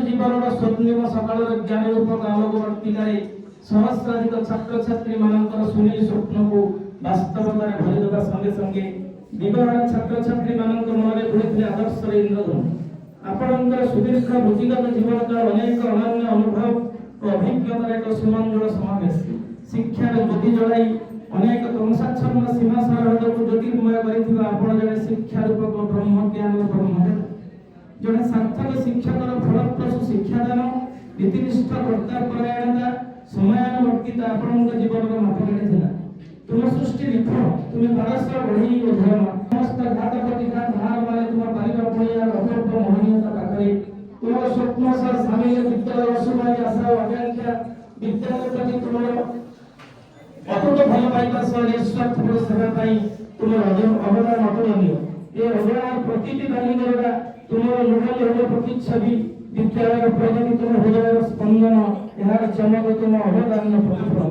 जीवन स्वप्निम सकाल ज्ञान रूपक आलोक वर्तिकारे सहस्राधिक छात्र छात्री मानकर सुनील स्वप्न को वास्तवतार भरी देवा संगे संगे विवाह छात्र छात्री मानक मन में उड़े आदर्श इंद्रधनु आपणकर सुदीर्घ वृत्तिगत जीवन काल अनेक अनन्य अनुभव और अभिज्ञतार एक सुमंगल समावेश शिक्षार ज्योति जलाई अनेक तमसाच्छन्न सीमा सरहद को ज्योतिर्मय करिथिबा आपण जने शिक्षा रूपक ब्रह्म ज्ञान ब्रह्म जने सार्थक शिक्षकर फलप्रसू शिक्षादान नीतिनिष्ठ कर्तव्यपरायणता समयानुवर्तिता आपणक जीवन मापकाठी थिला तुम सृष्टि विफल तुम परस्पर बढ़ी अध्ययन समस्त घात प्रतिघात हार मारे तुम पारिबा पड़िया अपूर्व मोहनीयता पाखरे तुम स्वप्न सह सामिल विद्यालय असुमारी आशा आकांक्षा विद्यालय प्रति तुम अतुट भल पाइबा सह निस्वार्थ सेवा पाई तुम अवदान अतुलनीय ए अवदान प्रतिटी बालिकारा तुम लुढ़ाई हल प्रतिच्छवि विद्यालय प्रगति तुम हृदय स्पंदन यार चमक तुम अवदान प्रतिफल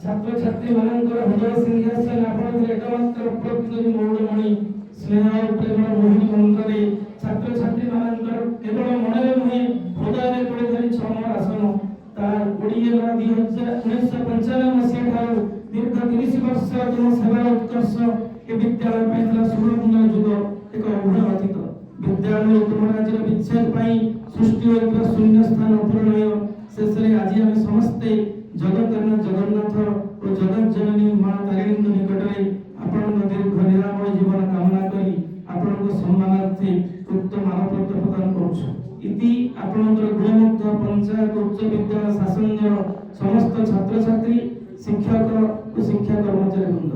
छात्र छात्री मानकर हृदय सिंहासन आपण एकमात्र प्रकृति मौड़मणि स्नेह प्रेम मोहिनी मंत्रे छात्र छात्री मानकर केवल मनरे नुहे हृदय पड़े धरी छमर आसन तार 1995 मसीहा ठारू दीर्घ 30 वर्ष तुम सेवार उत्कर्ष ए विद्यालय पाइला सुवर्णपूर्ण जुग एक अभूत अतीत विद्यालय तुम आज विच्छेद पाई सृष्टि होइबा शून्य स्थान अपूरणीय शेषरे आज हम समस्ते जगतनाथ जगन्नाथ और जगत जननी मां तारिणी निकटरे आपण दीर्घ निरामय जीवन कामना करी आपण सम्मानार्थे उक्त मानपत्र प्रदान करूछु इति आपण गुणमुग्ध पंचायत उच्च विद्यालय शासन समस्त छात्र छात्री शिक्षक और शिक्षा कर्मचारी वृंद